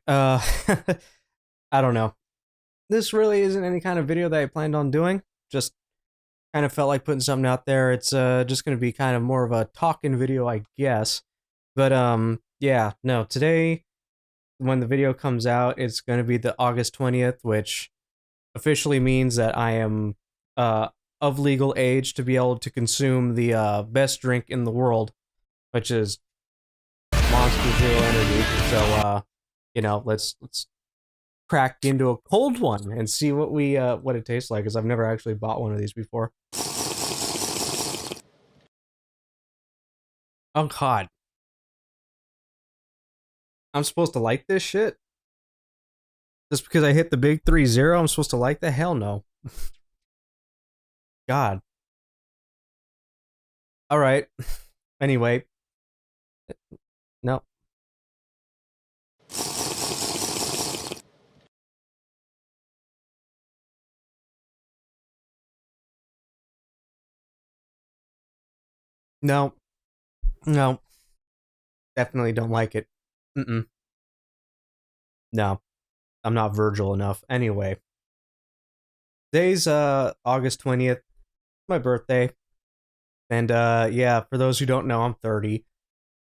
Alright, I don't know. This really isn't any kind of video that I planned on doing. Just kind of felt like putting something out there. It's just gonna be kind of more of a talking video, I guess. But yeah, no, today when the video comes out, it's gonna be the August 20th, which officially means that I am of legal age to be able to consume the best drink in the world, which is Monster Zero Energy. So let's crack into a cold one and see what it tastes like, because I've never actually bought one of these before. Oh god. I'm supposed to like this shit? Just because I hit the big 3-0, I'm supposed to like the hell no. God. Alright. Anyway. No. No. No. Definitely don't like it. Mm-mm. No. I'm not Virgil enough. Anyway. Today's August 20th. My birthday. And yeah, for those who don't know, I'm 30.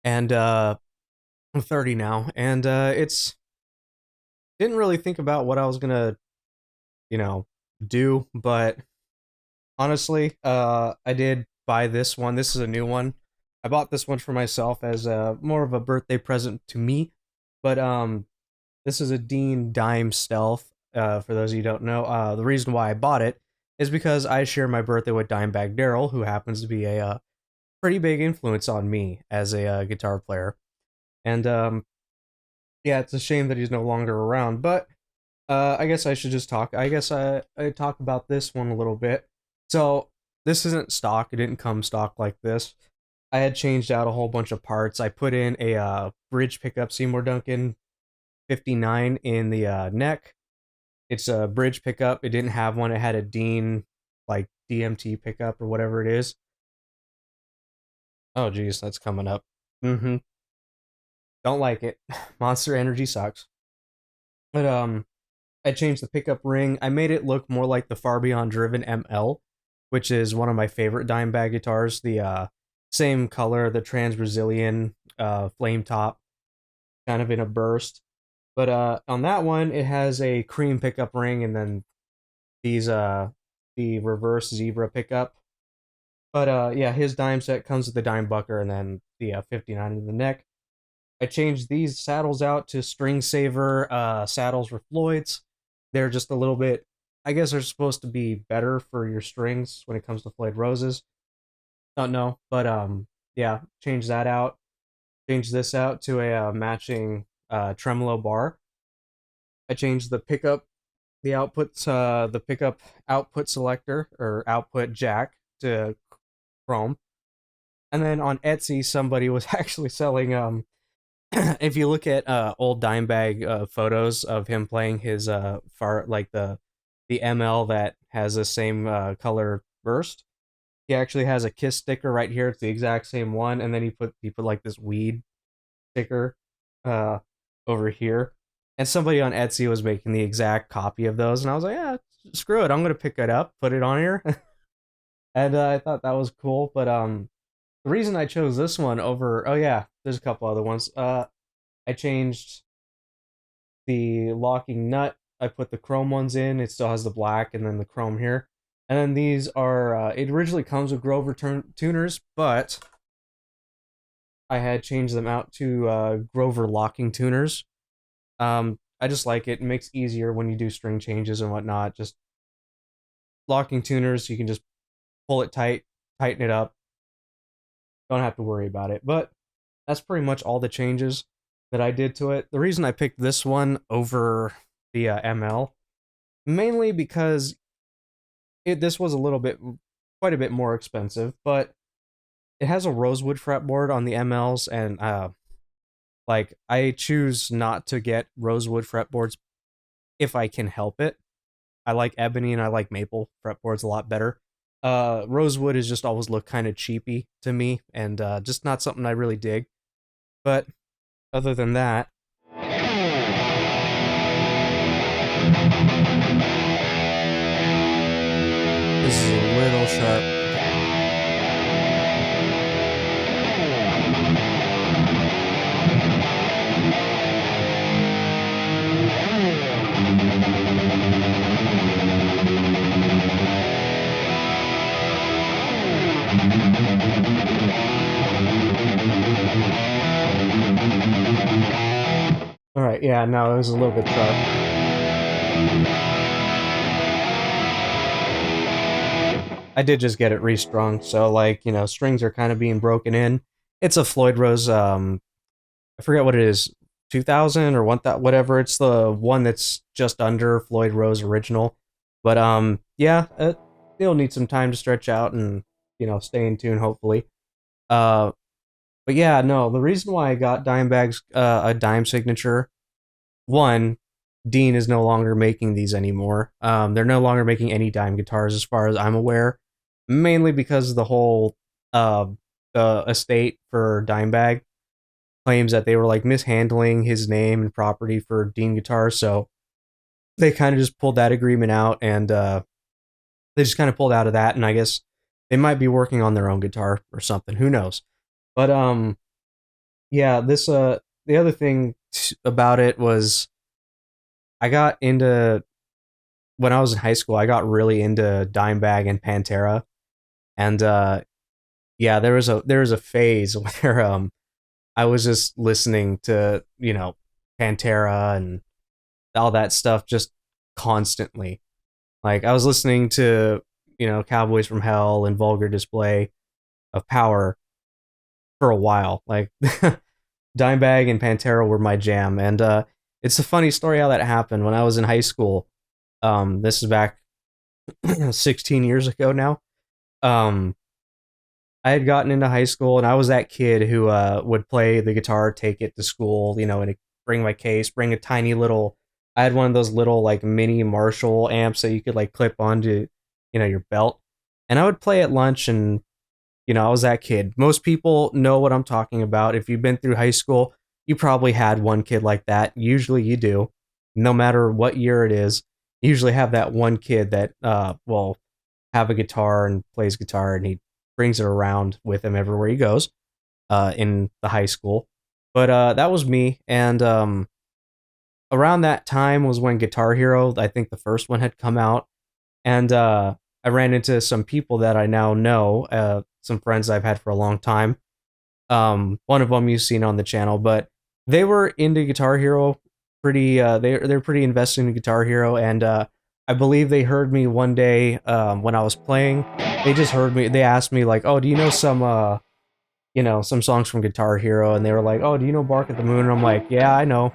And I'm 30 now. And it's didn't really think about what I was gonna, do, but honestly, I did buy this one. This is a new one. I bought this one for myself as more of a birthday present to me. But this is a Dean Dime Stealth. For those of you who don't know, the reason why I bought it is because I share my birthday with Dimebag Darrell, who happens to be a pretty big influence on me as a guitar player. And yeah, it's a shame that he's no longer around. But I guess I should just talk. I guess I talk about this one a little bit. So this isn't stock. It didn't come stock like this. I had changed out a whole bunch of parts. I put in a bridge pickup Seymour Duncan 59 in the neck. It's a bridge pickup. It didn't have one. It had a Dean like DMT pickup or whatever it is. Oh geez, that's coming up. Mm-hmm. Don't like it. Monster Energy sucks. But I changed the pickup ring. I made it look more like the Far Beyond Driven ML, which is one of my favorite Dimebag guitars. The same color, the Trans Brazilian flame top, kind of in a burst. But on that one, it has a cream pickup ring, and then these the reverse zebra pickup. But yeah, his dime set comes with the dime bucker and then the 59 in the neck. I changed these saddles out to string saver saddles for Floyd's. They're just a little bit, I guess they're supposed to be better for your strings when it comes to Floyd Roses. Don't know, but yeah, change that out. Change this out to a matching tremolo bar. I changed the pickup, the pickup output selector or output jack to chrome. And then on Etsy, somebody was actually selling if you look at old Dimebag photos of him playing his the ML that has the same color burst, he actually has a Kiss sticker right here. It's the exact same one, and then he put like this weed sticker over here. And somebody on Etsy was making the exact copy of those, and I was like, yeah, screw it, I'm gonna pick it up, put it on here. And I thought that was cool. But the reason I chose this one over, oh yeah, there's a couple other ones. I changed the locking nut. I put the chrome ones in. It still has the black and then the chrome here. And then these are, it originally comes with Grover tuners, but I had changed them out to Grover locking tuners. I just like it. It makes it easier when you do string changes and whatnot. Just locking tuners, you can just pull it tight, tighten it up. Don't have to worry about it. But that's pretty much all the changes that I did to it. The reason I picked this one over the ML, mainly because this was quite a bit more expensive, but it has a rosewood fretboard on the MLs, and like I choose not to get rosewood fretboards if I can help it. I like ebony and I like maple fretboards a lot better. Rosewood has just always looked kind of cheapy to me, and just not something I really dig. But other than that, sharp. All right, yeah, no, it was a little bit sharp. I did just get it restrung, so like, strings are kind of being broken in. It's a Floyd Rose, I forget what it is, 2000 or 1000, whatever. It's the one that's just under Floyd Rose original. But yeah, it'll need some time to stretch out and stay in tune, hopefully. Uh, but yeah, no, the reason why I got Dimebag's a dime signature, one, Dean is no longer making these anymore. They're no longer making any dime guitars, as far as I'm aware, mainly because of the whole uh the estate for Dimebag claims that they were like mishandling his name and property for Dean guitars, so they kind of just pulled that agreement out, and they just kind of pulled out of that, and I guess they might be working on their own guitar or something. Who knows? But yeah, this the other thing about it was I got into when I was in high school. I got really into Dimebag and Pantera, and yeah, there was a phase where I was just listening to Pantera and all that stuff just constantly. Like I was listening to Cowboys from Hell and Vulgar Display of Power for a while. Like Dimebag and Pantera were my jam, and it's a funny story how that happened. When I was in high school, this is back 16 years ago now. Um, I had gotten into high school, and I was that kid who would play the guitar, take it to school, and bring my case, bring a tiny little. I had one of those little like mini Marshall amps that you could like clip onto, your belt, and I would play at lunch, and I was that kid. Most people know what I'm talking about. If you've been through high school, you probably had one kid like that. Usually, you do, no matter what year it is. You usually have that one kid that will have a guitar and plays guitar, and he brings it around with him everywhere he goes in the high school. But that was me, and around that time was when Guitar Hero, I think the first one, had come out, and I ran into some people that I now know, some friends I've had for a long time. One of them you've seen on the channel, but they were into Guitar Hero pretty. They're pretty invested in Guitar Hero, and I believe they heard me one day when I was playing. They just heard me. They asked me like, "Oh, do you know some songs from Guitar Hero?" And they were like, "Oh, do you know Bark at the Moon?" And I'm like, "Yeah, I know."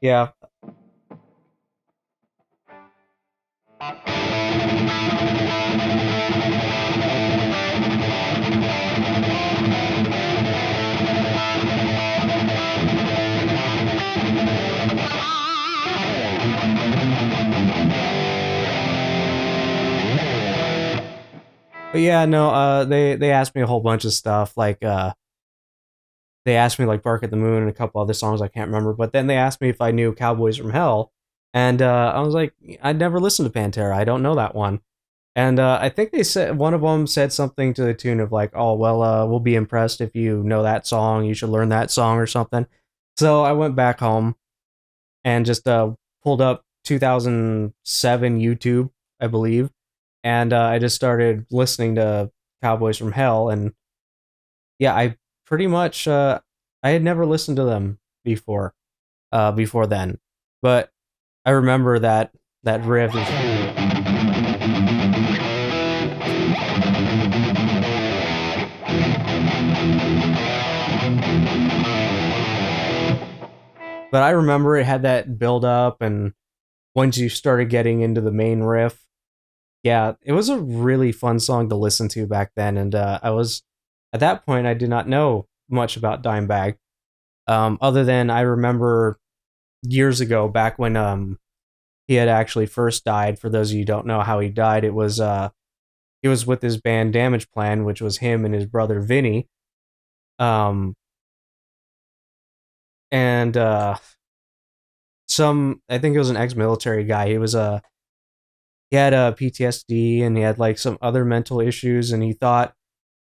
Yeah, but yeah, no. They asked me a whole bunch of stuff like they asked me like Bark at the Moon and a couple other songs I can't remember. But then they asked me if I knew Cowboys from Hell, and I was like, I'd never listened to Pantera. I don't know that one. And I think they said one of them said something to the tune of like, "Oh well, we'll be impressed if you know that song. You should learn that song or something." So I went back home and just pulled up 2007 YouTube, I believe, and I just started listening to Cowboys from Hell, and yeah, I pretty much I had never listened to them before before then, but I remember that riff is. But I remember it had that build up, and once you started getting into the main riff, yeah, it was a really fun song to listen to back then. And I was at that point I did not know much about Dimebag, other than I remember years ago back when he had actually first died. For those of you who don't know how he died, he was with his band Damage Plan, which was him and his brother Vinny. Um, and some I think it was an ex-military guy. He had a PTSD and he had like some other mental issues, and he thought,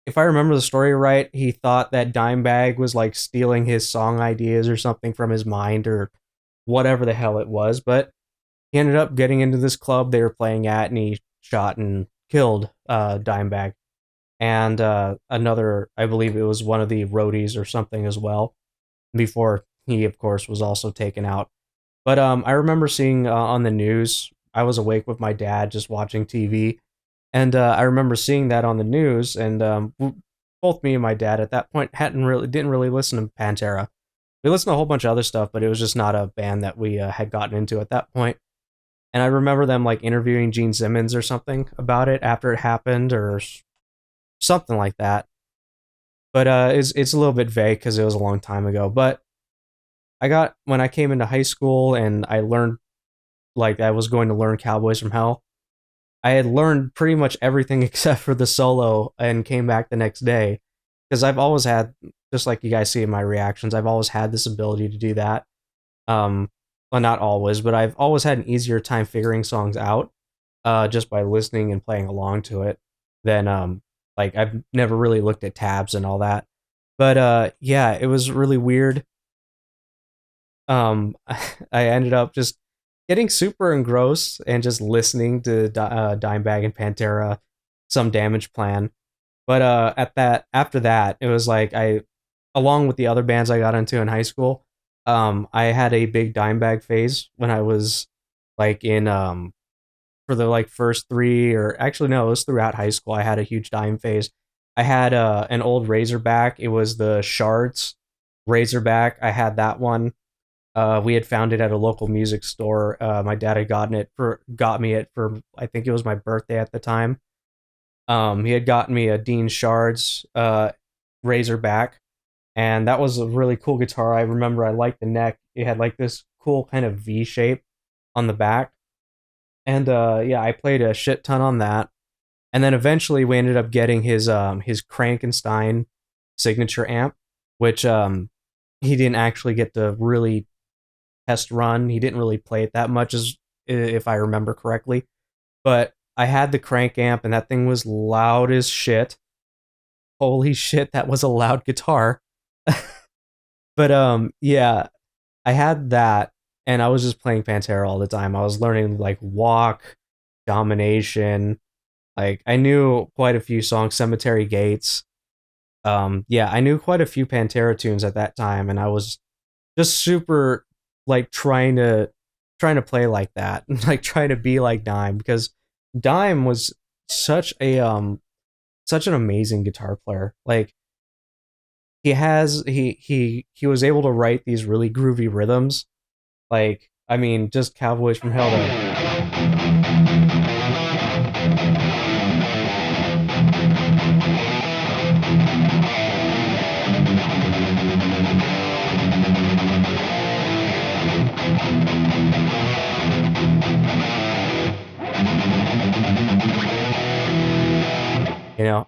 if I remember the story right, he thought that Dimebag was like stealing his song ideas or something from his mind or whatever the hell it was. But he ended up getting into this club they were playing at, and he shot and killed Dimebag and another. I believe it was one of the roadies or something as well. Before he, of course, was also taken out. But I remember seeing on the news. I was awake with my dad just watching TV, and I remember seeing that on the news. And both me and my dad at that point didn't really listen to Pantera. We listened to a whole bunch of other stuff, but it was just not a band that we had gotten into at that point. And I remember them like interviewing Gene Simmons or something about it after it happened, or something like that. But it's a little bit vague because it was a long time ago. But I got when I came into high school and I learned like I was going to learn Cowboys from Hell. I had learned pretty much everything except for the solo and came back the next day because I've always had, just like you guys see in my reactions, I've always had this ability to do that. Um, well, not always, but I've always had an easier time figuring songs out just by listening and playing along to it than like I've never really looked at tabs and all that. But yeah, it was really weird. I ended up just getting super engrossed and just listening to Dimebag and Pantera, some Damage Plan. But after that, it was like along with the other bands I got into in high school, I had a big Dimebag phase when I was like in for the like first three, or actually no, it was throughout high school. I had a huge Dime phase. I had an old Razorback. It was the Shards Razorback. I had that one. We had found it at a local music store. My dad had got me it for, I think it was my birthday at the time. He had gotten me a Dean Shards Razorback, and that was a really cool guitar. I remember I liked the neck. It had like this cool kind of V shape on the back, and yeah, I played a shit ton on that. And then eventually we ended up getting his Frankenstein signature amp, which he didn't actually get to really test run. He didn't really play it that much, as if I remember correctly. But I had the crank amp, and that thing was loud as shit. Holy shit, that was a loud guitar. But yeah, I had that, and I was just playing Pantera all the time. I was learning like Walk, Domination. Like I knew quite a few songs, Cemetery Gates. Yeah, I knew quite a few Pantera tunes at that time, and I was just super like trying to play like that, like trying to be like Dime, because Dime was such an amazing guitar player. Like he was able to write these really groovy rhythms. Like I mean, just Cowboys from Hell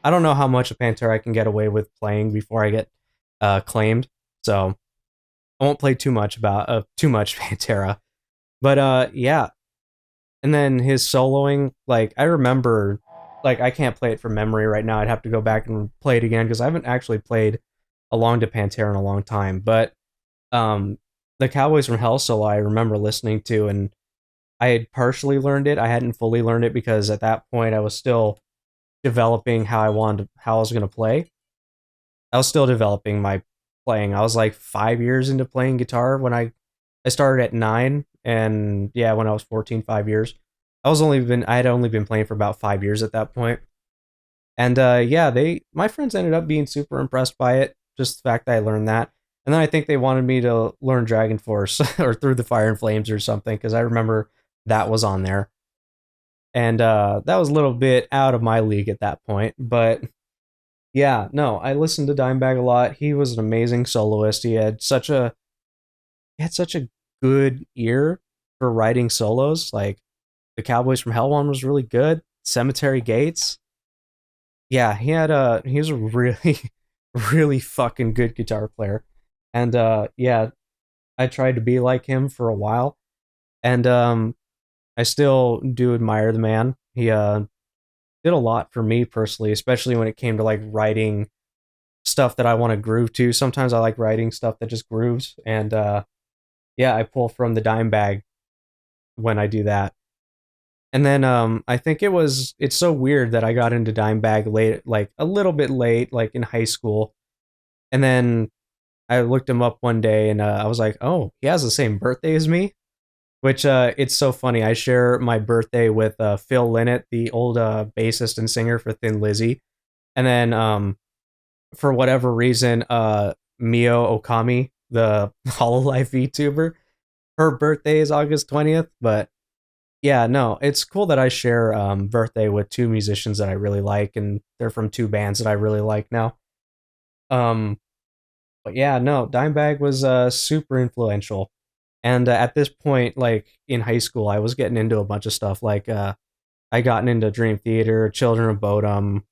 I don't know how much of Pantera I can get away with playing before I get claimed. So I won't play too much Pantera. But yeah. And then his soloing, like I remember, like I can't play it from memory right now. I'd have to go back and play it again because I haven't actually played along to Pantera in a long time. But um, the Cowboys from Hell solo I remember listening to, and I had partially learned it. I hadn't fully learned it because at that point I was still developing how I was going to play. I was still developing my playing. I was like 5 years into playing guitar when I started at 9, and yeah, when I was 14, 5 years. I had only been playing for about 5 years at that point. And yeah, my friends ended up being super impressed by it, just the fact that I learned that. And then I think they wanted me to learn Dragon Force or Through the Fire and Flames or something, because I remember that was on there. And that was a little bit out of my league at that point. But yeah, no, I listened to Dimebag a lot. He was an amazing soloist. He had such a good ear. for writing solos. Like the Cowboys from Hell one was really good. Cemetery Gates, yeah, he was a really really fucking good guitar player, and yeah, I tried to be like him for a while, and I still do admire the man. He did a lot for me personally, especially when it came to like writing stuff that I want to groove to. Sometimes I like writing stuff that just grooves, and yeah, I pull from the Dimebag when I do that. And then I think it's so weird that I got into Dimebag late, like a little bit late, like in high school. And then I looked him up one day and I was like, "Oh, he has the same birthday as me." Which it's so funny. I share my birthday with Phil Lynott, the old bassist and singer for Thin Lizzy. And then for whatever reason, Mio Okami, the Hololive VTuber, her birthday is August 20th. But yeah, no, it's cool that I share birthday with two musicians that I really like, and they're from two bands that I really like now. Um, but yeah, no, Dimebag was super influential. And at this point, like in high school, I was getting into a bunch of stuff. Like I gotten into Dream Theater, Children of Bodom.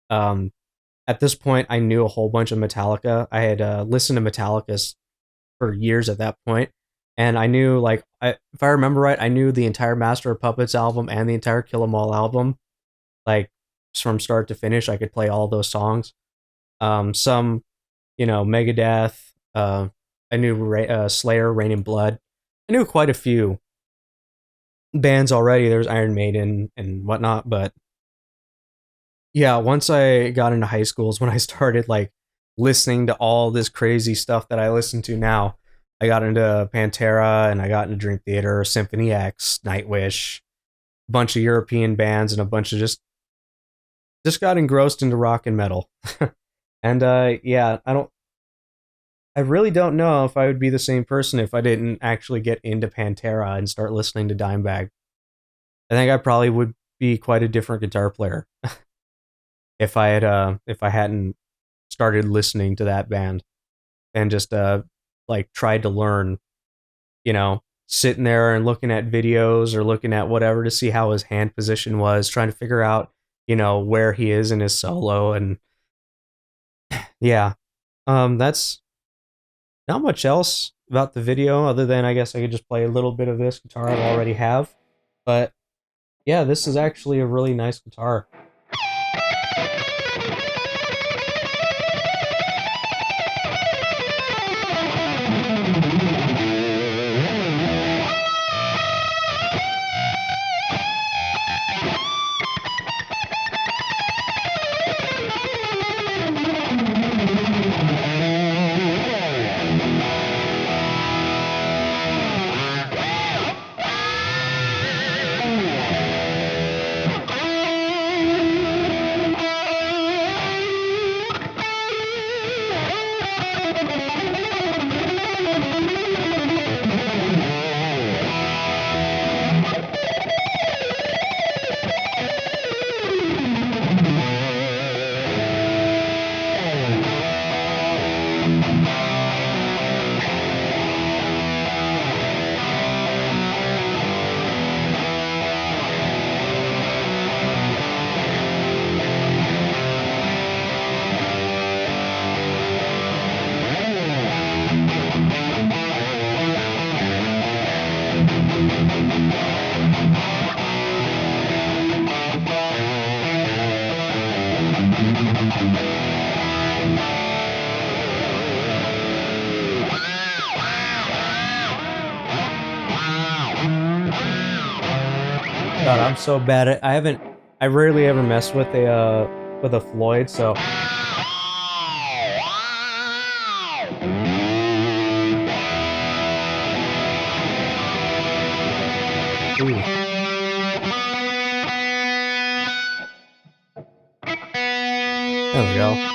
Um, at this point, I knew a whole bunch of Metallica. I had listened to Metallica for years at that point, and I knew like if I remember right, I knew the entire Master of Puppets album and the entire Kill 'Em All album, like from start to finish. I could play all those songs. Some, Megadeth. I knew Slayer, Rain and Blood. I knew quite a few bands already. There was Iron Maiden and whatnot, but yeah, once I got into high school is when I started like listening to all this crazy stuff that I listen to now. I got into Pantera and I got into Dream Theater, Symphony X, Nightwish, a bunch of European bands, and a bunch of just got engrossed into rock and metal. And yeah, I really don't know if I would be the same person if I didn't actually get into Pantera and start listening to Dimebag. I think I probably would be quite a different guitar player if I hadn't started listening to that band and just like tried to learn, sitting there and looking at videos or looking at whatever to see how his hand position was, trying to figure out, where he is in his solo. And yeah, that's not much else about the video other than I guess I could just play a little bit of this guitar I already have. But yeah, this is actually a really nice guitar. God, I'm so bad at. I rarely ever mess with a Floyd. So ooh, there we go.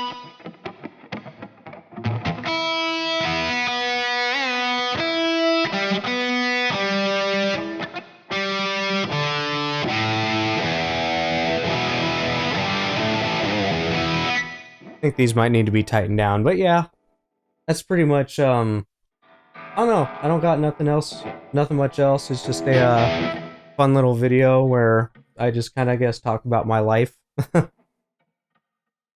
I think these might need to be tightened down, but yeah, that's pretty much I don't know. I don't got nothing else. Nothing much else. It's just a fun little video where I just kind of guess talk about my life.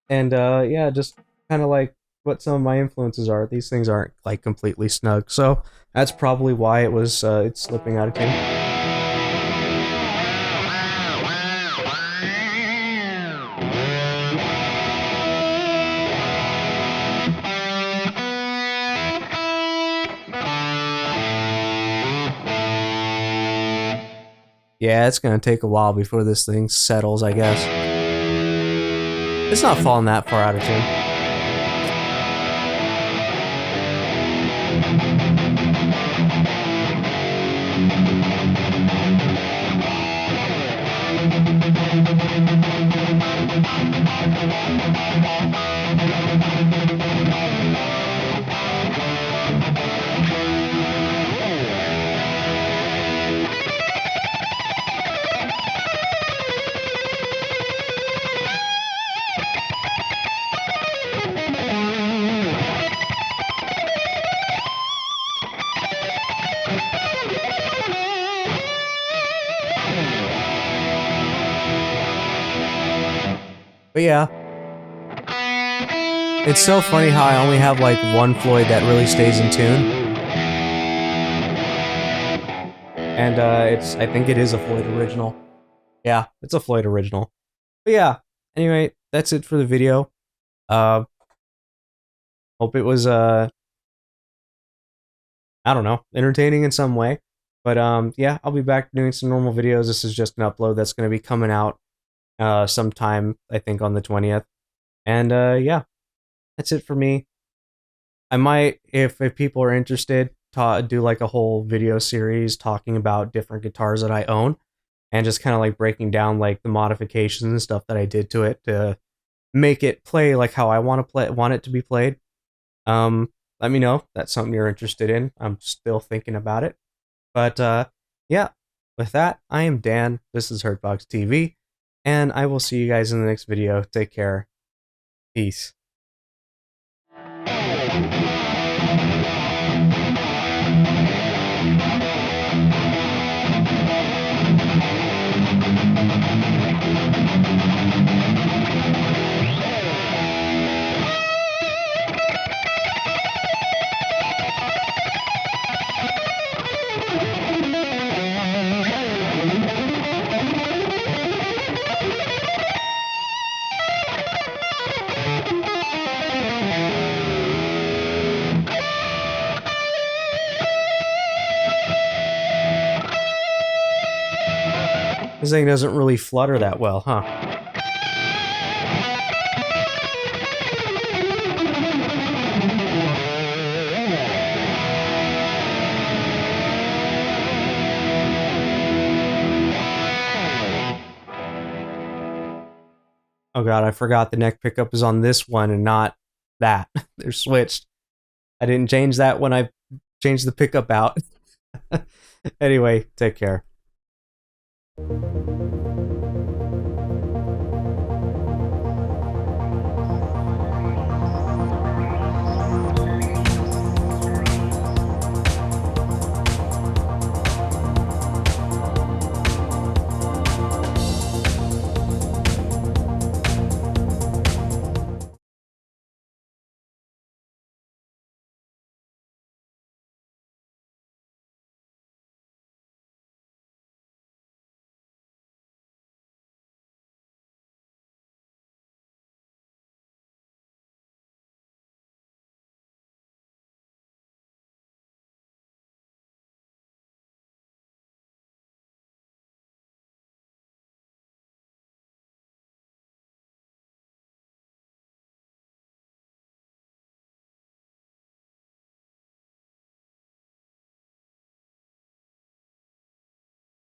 And yeah, just kind of like what some of my influences are. These things aren't like completely snug, so that's probably why it's slipping out of tune. Yeah, it's gonna take a while before this thing settles, I guess. It's not falling that far out of tune. But yeah, it's so funny how I only have like one Floyd that really stays in tune. And I think it is a Floyd original. Yeah, it's a Floyd original. But yeah, anyway, that's it for the video. Uh, hope it was, I don't know, entertaining in some way. But yeah, I'll be back doing some normal videos. This is just an upload that's going to be coming out sometime, I think, on the 20th. And yeah, that's it for me. I might, if people are interested, do like a whole video series talking about different guitars that I own, and just kind of like breaking down like the modifications and stuff that I did to it to make it play like how I want it to be played. Let me know if that's something you're interested in. I'm still thinking about it. But yeah, with that, I am Dan. This is HurtboxTV, and I will see you guys in the next video. Take care. Peace. This thing doesn't really flutter that well, huh? Oh god, I forgot the neck pickup is on this one and not that. They're switched. I didn't change that when I changed the pickup out. Anyway, take care.